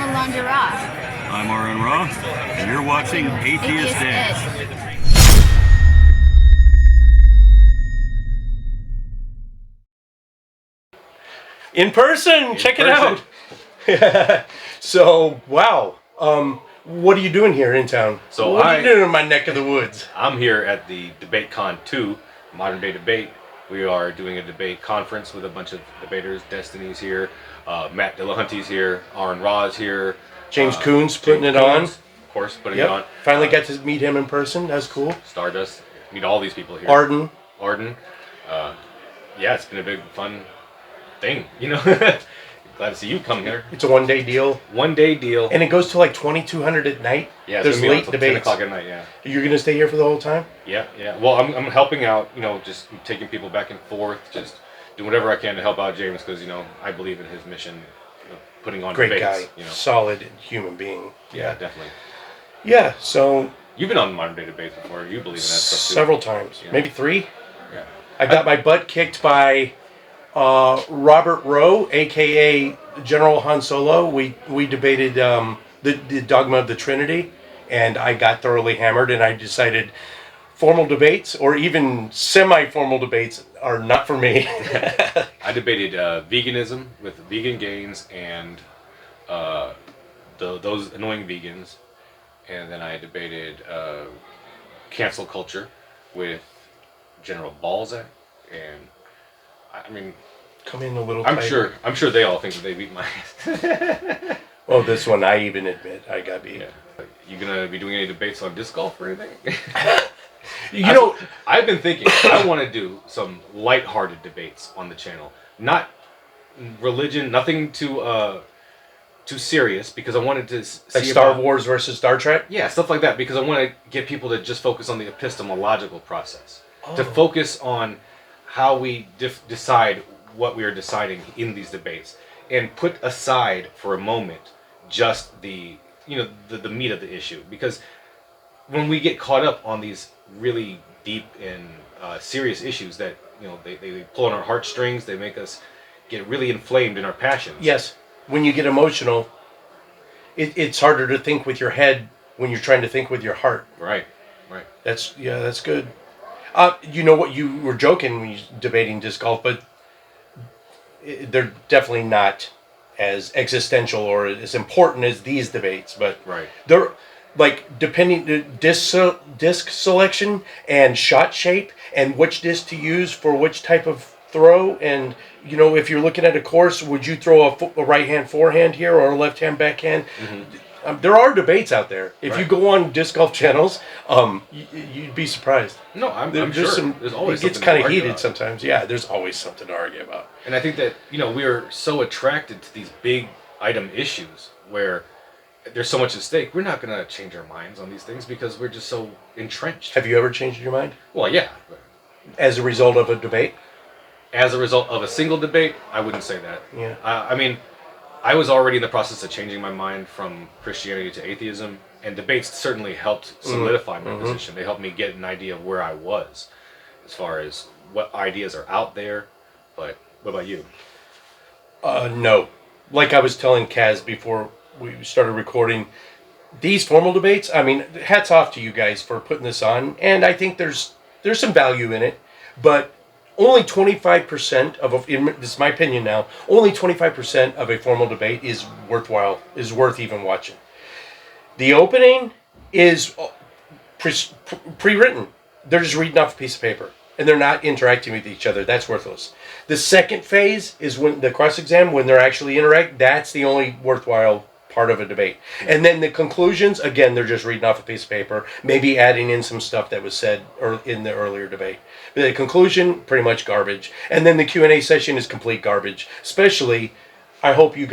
Alondra Raw. I'm RN Raw, and you're watching Atheist Edge. In person, check it out. So, wow. What are you doing here in town? So what are you doing in my neck of the woods? I'm here at the DebateCon 2, Modern Day Debate. We are doing a debate conference with a bunch of debaters. Destiny's here, Matt Dillahunty's here, RN Raw's here. James Coons putting it on. Of course, putting it on. Finally got to meet him in person. That's cool. Stardust. Meet all these people here. Arden. Yeah, it's been a big, fun thing, you know. Glad to see you come here. It's a one-day deal. One-day deal. And it goes to like 2,200 at night. Yeah, there's late debates. 10 o'clock at night, yeah. You're going to stay here for the whole time? Yeah. Well, I'm helping out, you know, just taking people back and forth, just doing whatever I can to help out James because, you know, I believe in his mission, you know, putting on Great debates. Guy. You know. Solid human being. Yeah, definitely. Yeah, so... You've been on Modern Day Debates before. You believe in that stuff too. Several times. Yeah. Maybe 3. Yeah. I got my butt kicked by Robert Rowe, a.k.a. General Han Solo. We debated the dogma of the Trinity, and I got thoroughly hammered, and I decided formal debates, or even semi-formal debates, are not for me. I debated veganism with Vegan Gains and those annoying vegans, and then I debated cancel culture with General Balzac, and I mean, come in a little. I'm tighter. sure they all think that they beat my ass. Oh, this one I even admit I got beat. Yeah. You gonna be doing any debates on disc golf or anything? You know, I've been thinking I want to do some lighthearted debates on the channel, not religion, nothing too serious, because I wanted to see like Star Wars versus Star Trek. Yeah, stuff like that, because I want to get people to just focus on the epistemological process, to focus on how we decide what we are deciding in these debates, and put aside for a moment just the meat of the issue, because when we get caught up on these really deep and serious issues that, you know, they pull on our heartstrings, they make us get really inflamed in our passions. Yes, when you get emotional, it's harder to think with your head when you're trying to think with your heart. Right. That's good. You know what, you were joking when you debating disc golf, but they're definitely not as existential or as important as these debates. But right. They're like depending disc selection and shot shape and which disc to use for which type of throw. And you know, if you're looking at a course, would you throw a right hand forehand here or a left hand backhand? Mm-hmm. There are debates out there. If you go on disc golf channels, you'd be surprised. No, I'm sure. There's always it gets kind of heated sometimes. Yeah, there's always something to argue about. And I think that, you know, we're so attracted to these big item issues where there's so much at stake. We're not going to change our minds on these things because we're just so entrenched. Have you ever changed your mind? Well, yeah. As a result of a debate? As a result of a single debate, I wouldn't say that. Yeah. I mean, I was already in the process of changing my mind from Christianity to atheism, and debates certainly helped solidify my position. They helped me get an idea of where I was as far as what ideas are out there. But what about you? No. Like I was telling Kaz before we started recording, these formal debates, I mean, hats off to you guys for putting this on, and I think there's some value in it, but only 25% this is my opinion now, only 25% of a formal debate is worthwhile, is worth even watching. The opening is pre-written. They're just reading off a piece of paper, and they're not interacting with each other. That's worthless. The second phase is when the cross-exam, when they're actually interact, that's the only worthwhile part of a debate. And then the conclusions, again, they're just reading off a piece of paper, maybe adding in some stuff that was said in the earlier debate. But the conclusion, pretty much garbage. And then the Q&A session is complete garbage. Especially, I hope you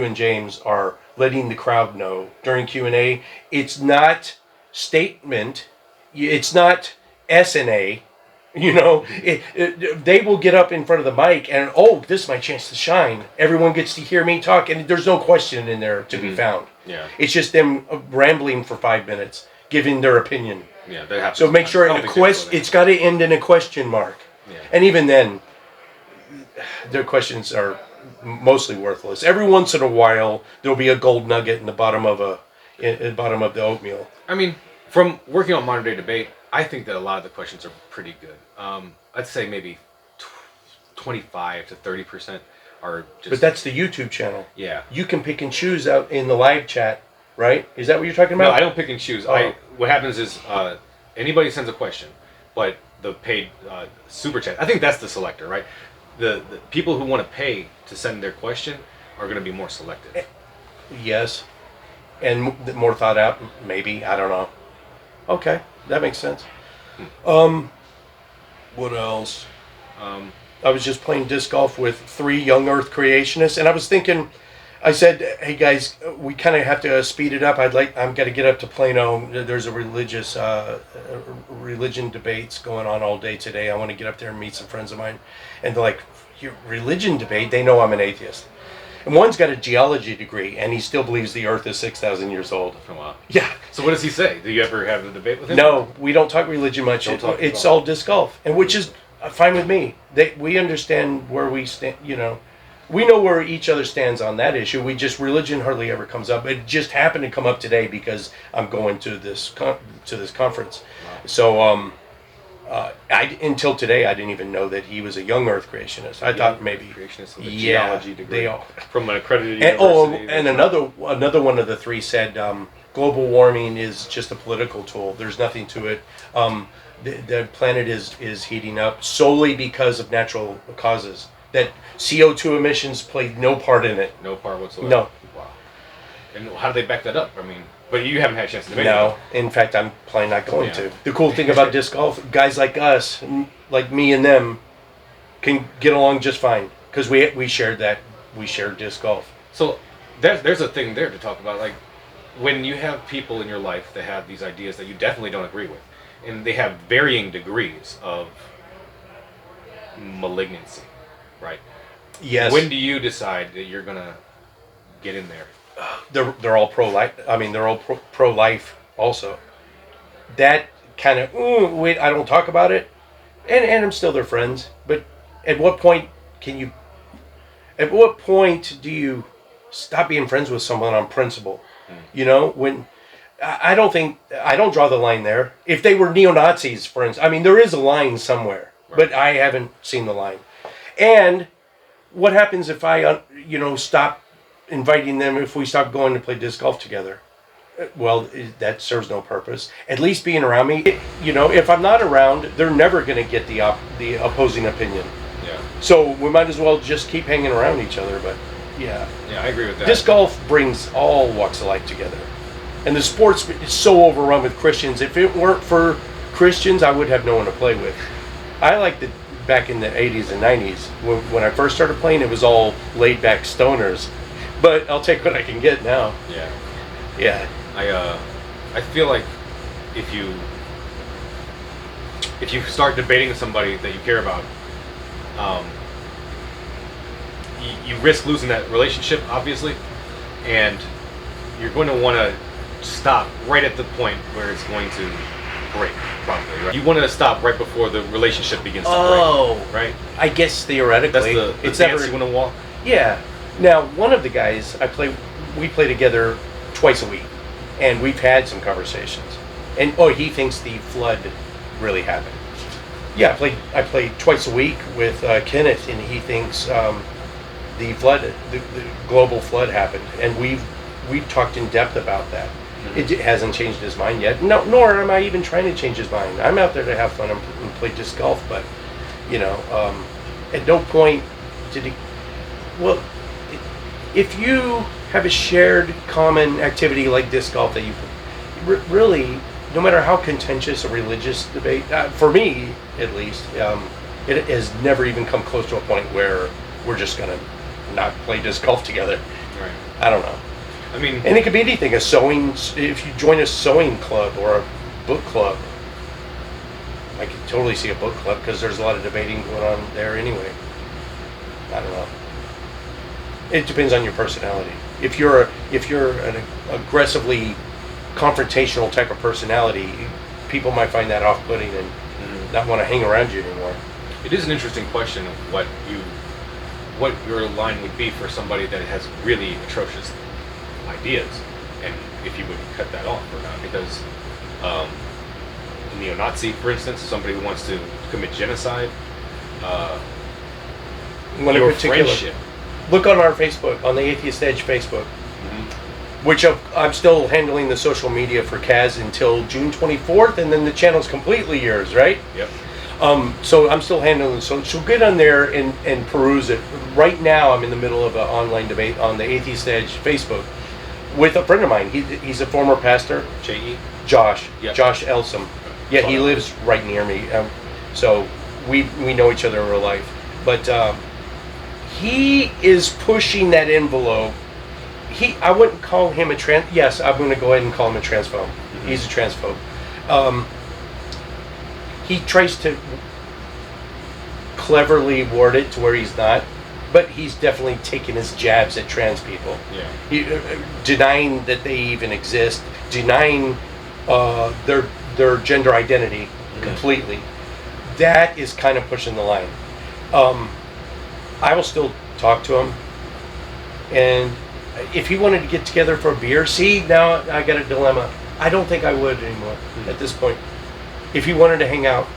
and James are letting the crowd know during Q&A, it's not statement, it's not S&A. You know, they will get up in front of the mic and, this is my chance to shine. Everyone gets to hear me talk, and there's no question in there to be found. Yeah. It's just them rambling for 5 minutes, giving their opinion. Yeah, that happens. So make sure it's got to end in a question mark. Yeah. And even then, their questions are mostly worthless. Every once in a while, there'll be a gold nugget in the bottom of the oatmeal. I mean, from working on modern day debate, I think that a lot of the questions are pretty good. I'd say maybe 25 to 30% are just. But that's the YouTube channel. Yeah. You can pick and choose out in the live chat, right? Is that what you're talking about? No, I don't pick and choose. Oh. What happens is anybody sends a question, but the paid super chat. I think that's the selector, right? The people who want to pay to send their question are going to be more selective. Yes, and more thought out. Maybe, I don't know. Okay, that makes sense. What else? I was just playing disc golf with 3 young Earth creationists, and I was thinking. I said, "Hey guys, we kind of have to speed it up. I'm got to get up to Plano. There's a religion debates going on all day today. I want to get up there and meet some friends of mine." And they're like, "Your religion debate?" They know I'm an atheist. And one's got a geology degree, and he still believes the Earth is 6,000 years old. Oh, wow. Yeah. So what does he say? Do you ever have a debate with him? No, we don't talk religion much. It's all disc golf, and which is fine with me. We understand where we stand. We know where each other stands on that issue. Religion hardly ever comes up. It just happened to come up today because I'm going to this conference. Wow. So until today, I didn't even know that he was a young Earth creationist. I thought maybe creationist with a geology degree they all, from an accredited university. And another one of the 3 said global warming is just a political tool. There's nothing to it. The planet is heating up solely because of natural causes. That CO2 emissions played no part in it. No part whatsoever. No. Wow. And how do they back that up? I mean, but you haven't had a chance to debate. No. In fact, I'm probably not going to. The cool thing about disc golf, guys like us, like me and them, can get along just fine because we shared that. We shared disc golf. So there's a thing there to talk about. Like when you have people in your life that have these ideas that you definitely don't agree with, and they have varying degrees of malignancy. Right. Yes. When do you decide that you're gonna get in there? They're all pro-life. I mean, they're all pro-life also. That kind of wait. I don't talk about it, and I'm still their friends. But at what point can you? At what point do you stop being friends with someone on principle? When I don't draw the line there. If they were neo-Nazis, for instance, I mean, there is a line somewhere, right. But I haven't seen the line. And what happens if I, stop inviting them, if we stop going to play disc golf together? Well, that serves no purpose. At least being around me, if I'm not around, they're never going to get the opposing opinion. Yeah. So we might as well just keep hanging around each other, but yeah. Yeah, I agree with that. Disc golf brings all walks of life together. And the sport's is so overrun with Christians. If it weren't for Christians, I would have no one to play with. I like the back in the 80s and 90s when I first started playing, it was all laid back stoners, but I'll take what I can get now. Yeah I feel like if you start debating with somebody that you care about, you risk losing that relationship, obviously, and you're going to want to stop right at the point where it's going to break, probably, right? You want to stop right before the relationship begins to break, right? I guess theoretically. That's the dance you want to walk? Yeah. Now, one of the guys we play together twice a week, and we've had some conversations. And, he thinks the flood really happened. Yeah, I play twice a week with Kenneth, and he thinks the global flood happened. And we've talked in depth about that. It hasn't changed his mind yet. No, nor am I even trying to change his mind. I'm out there to have fun and play disc golf, but, at no point did he... Well, if you have a shared common activity like disc golf that you... Really, no matter how contentious a religious debate, for me, at least, it has never even come close to a point where we're just going to not play disc golf together. Right. I don't know. I mean, and it could be anything. If you join a sewing club or a book club, I could totally see a book club because there's a lot of debating going on there anyway. I don't know. It depends on your personality. If you're an aggressively confrontational type of personality, people might find that off-putting and not want to hang around you anymore. It is an interesting question of what what your line would be for somebody that has really atrocious ideas, and if you would cut that off or not, because a neo-Nazi, for instance, somebody who wants to commit genocide, One in your particular. friendship. Look on our Facebook, on the Atheist Edge Facebook, which I'm still handling the social media for Kaz until June 24th, and then the channel's completely yours, right? Yep. So I'm still handling it. So get on there and peruse it. Right now, I'm in the middle of an online debate on the Atheist Edge Facebook with a friend of mine. He's a former pastor. J.E.? Josh. Yep. Josh Elsom. Yeah, he lives right near me. So we know each other in real life. But he is pushing that envelope. I wouldn't call him a yes, I'm going to go ahead and call him a transphobe. He's a transphobe. He tries to cleverly word it to where he's not, but he's definitely taking his jabs at trans people. Yeah. Denying that they even exist, denying their gender identity completely. That is kind of pushing the line. I will still talk to him, and if he wanted to get together for a beer, now I got a dilemma. I don't think I would anymore at this point. If he wanted to hang out,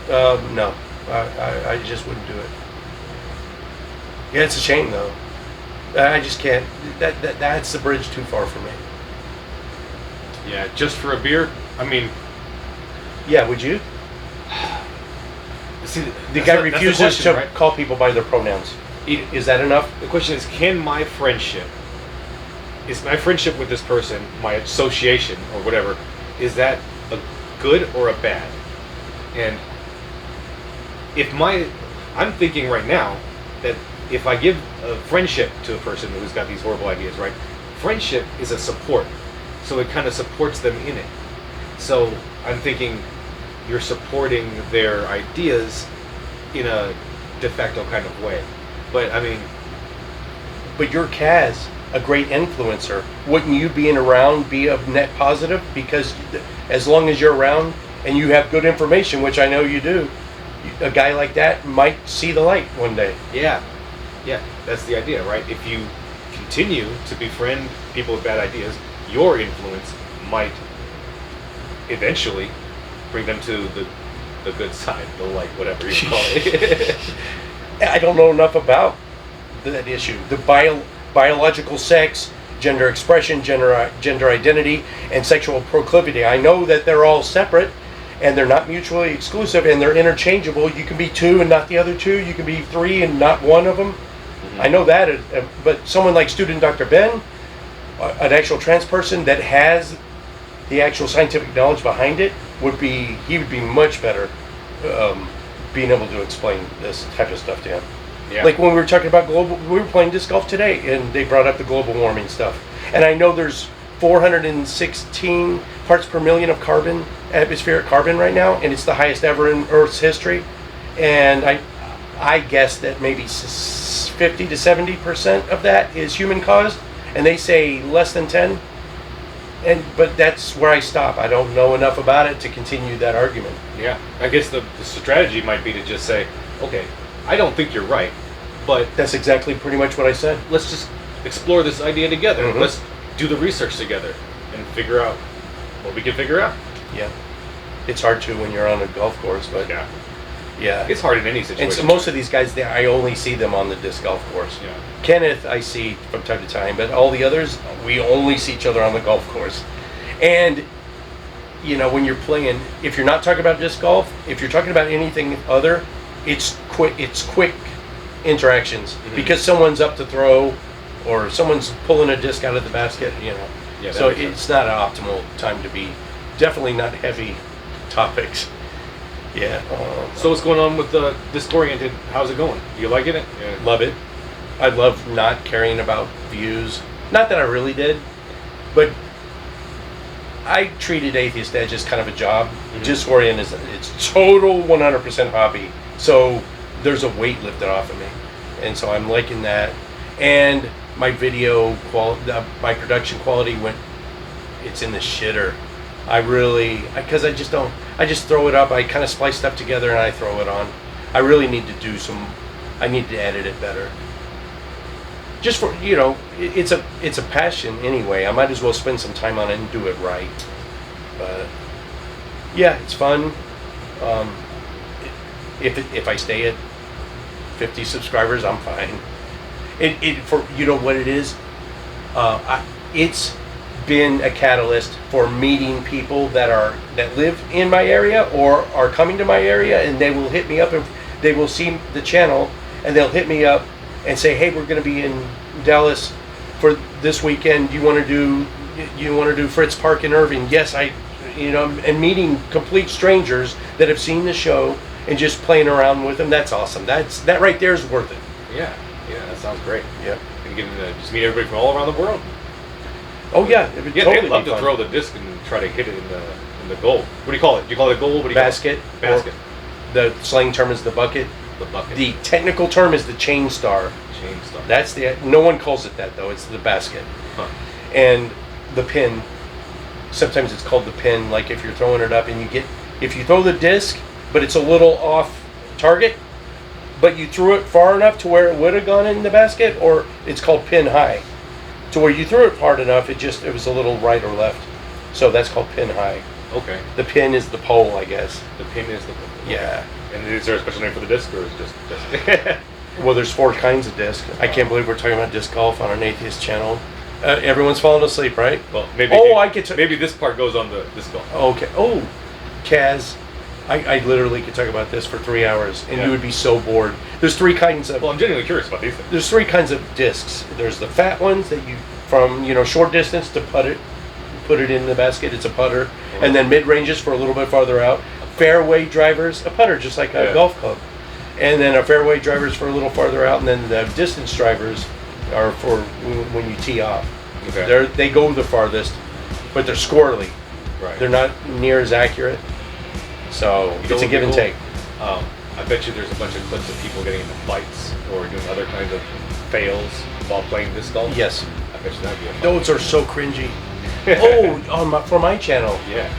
no, I just wouldn't do it. Yeah, it's a shame though. I just can't. That's the bridge too far for me. Yeah, just for a beer? I mean... Yeah, would you? See, The guy that's refuses question, to right? call people by their pronouns. Is that enough? The question is my friendship with this person, my association or whatever, is that a good or a bad? And I'm thinking right now that if I give a friendship to a person who's got these horrible ideas, right? Friendship is a support. So it kind of supports them in it. So I'm thinking you're supporting their ideas in a de facto kind of way. But I mean... But you're Kaz, a great influencer. Wouldn't you being around be a net positive? Because as long as you're around and you have good information, which I know you do, a guy like that might see the light one day. Yeah, that's the idea, right? If you continue to befriend people with bad ideas, your influence might eventually bring them to the good side, the light, whatever you call it. I don't know enough about that issue. The biological sex, gender expression, gender identity, and sexual proclivity. I know that they're all separate, and they're not mutually exclusive, and they're interchangeable. You can be two and not the other two. You can be three and not one of them. I know that, but someone like student Dr. Ben, an actual trans person that has the actual scientific knowledge behind it, would be much better being able to explain this type of stuff to him. Yeah. Like when we were talking about we were playing disc golf today, and they brought up the global warming stuff. And I know there's 416 parts per million of atmospheric carbon right now, and it's the highest ever in Earth's history. And I guess that maybe 50 to 70% of that is human caused, and they say less than 10. But that's where I stop. I don't know enough about it to continue that argument. Yeah, I guess the strategy might be to just say, okay, I don't think you're right, but That's exactly pretty much what I said. let's just explore this idea together. Mhm. Let's do the research together and figure out what we can figure out. Yeah. It's hard to when you're on a golf course, but yeah. It's hard in any And situation. so most of these guys, I only see them on the disc golf course. Yeah. Kenneth, I see from time to time, but all the others, we only see each other on the golf course. And, when you're playing, if you're not talking about disc golf, if you're talking about anything other, it's quick interactions because someone's up to throw or someone's pulling a disc out of the basket, Yeah, so that makes it's not an optimal time to be, definitely not heavy topics. Yeah. So what's going on with the Disoriented? How's it going? You liking it? Yeah. Love it. I love not caring about views. Not that I really did, but I treated Atheist Edge as kind of a job. Disoriented it's total 100% hobby. So there's a weight lifted off of me, and so I'm liking that. And my video quality, my production quality it's in the shitter. Because I just throw it up. I kind of splice stuff together and I throw it on. I really need to do some I need to edit it better. Just for, it's a passion anyway. I might as well spend some time on it and do it right. But yeah, it's fun. If I stay at 50 subscribers, I'm fine. For what it is, it's been a catalyst for meeting people that live in my area or are coming to my area, and they will hit me up and they will see the channel and they'll hit me up and say, hey, we're going to be in Dallas for this weekend. You want to do Fritz Park in Irving? Yes, and meeting complete strangers that have seen the show and just playing around with them. That's awesome. That right there is worth it. Yeah, that sounds great. Yeah. And getting to just meet everybody from all around the world. Oh yeah, it would totally I'd love be to fun. throw the disc and try to hit it in the goal. What do you call it? Do you call it a goal? What do you Basket. Call it? Basket. The slang term is the bucket. The bucket. The technical term is the chain star. Chain star. That's no one calls it that though. It's the basket. Huh. And the pin. Sometimes it's called the pin. Like if you're throwing it up and if you throw the disc, but it's a little off target, but you threw it far enough to where it would have gone in the basket, or it's called pin high, to where you threw it hard enough it was a little right or left. So that's called pin high. Okay. The pin is the pole, I guess. The pin is the pole. Yeah. And is there a special name for the disc, or is it just disc? Well, there's 4 kinds of disc. I can't believe we're talking about disc golf on an atheist channel. Everyone's falling asleep, right? Well, maybe. Maybe this part goes on the disc golf. Okay. Oh, Kaz, I literally could talk about this for 3 hours, and you would be so bored. There's 3 kinds of. Well, I'm genuinely curious about these things. There's 3 kinds of discs. There's the fat ones that from short distance to put it in the basket. It's a putter, and then mid ranges for a little bit farther out. Fairway drivers, a putter, just like a golf club, and then a fairway drivers for a little farther out, and then the distance drivers are for when you tee off. Okay. They go the farthest, but they're squirrely. Right. They're not near as accurate. So it's a give and take. I bet you there's a bunch of clips of people getting into fights or doing other kinds of fails while playing disc golf. Yes. I bet you that'd be a fun. Those are so cringy. For my channel. Yeah.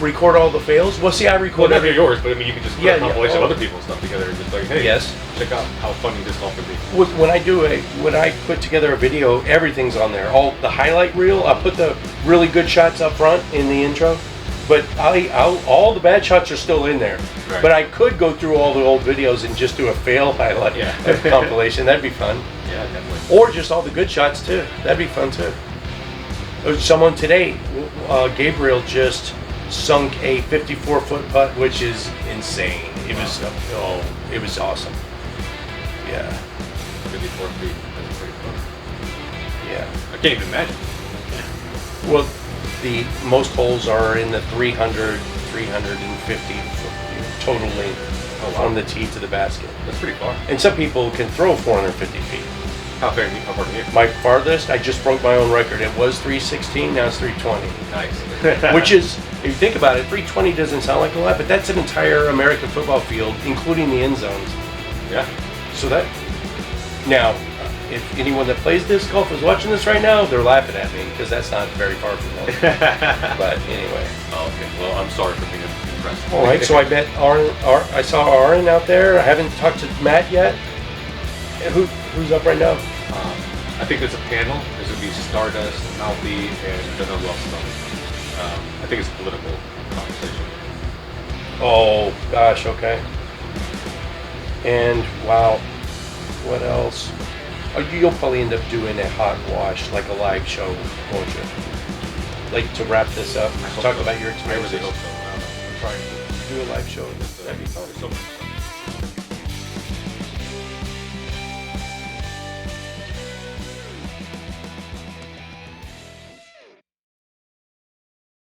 Record all the fails. Well, see, I record. Well, not yours, but I mean, you could just put a compilation Oh. of other people's stuff together and just like, hey, Yes. check out how funny disc golf could be. When I put together a video, everything's on there. All the highlight reel. I put the really good shots up front in the intro, but all the bad shots are still in there. Right. But I could go through all the old videos and just do a fail highlight compilation. That'd be fun. Yeah, definitely. Or just all the good shots too. That'd be fun too. Someone today, Gabriel just sunk a 54-foot putt, which is insane. It was awesome. Yeah. 54 feet. That's pretty fun. Yeah. I can't even imagine. Well, the most holes are in the 300, 350 total length from the tee to the basket. That's pretty far. And some people can throw 450 feet. How far are you? My farthest, I just broke my own record. It was 316, now it's 320. Nice. Which is, if you think about it, 320 doesn't sound like a lot, but that's an entire American football field, including the end zones. Yeah. So now, if anyone that plays disc golf is watching this right now, they're laughing at me because that's not very far from them. But anyway. Oh, okay. Well, I'm sorry for being impressed. All right. So I bet I saw Aaron out there. I haven't talked to Matt yet. Who's up right now? I think there's a panel. There's going to be Stardust, Malfi, and I don't know who else is on. I think it's a political conversation. Oh gosh. Okay. And wow, what else? You'll probably end up doing a hot wash, like a live show, won't you? Like to wrap this up, talk about your I really experiences. hope so. I'm trying to Do a live show. That'd be fun. There's so much stuff.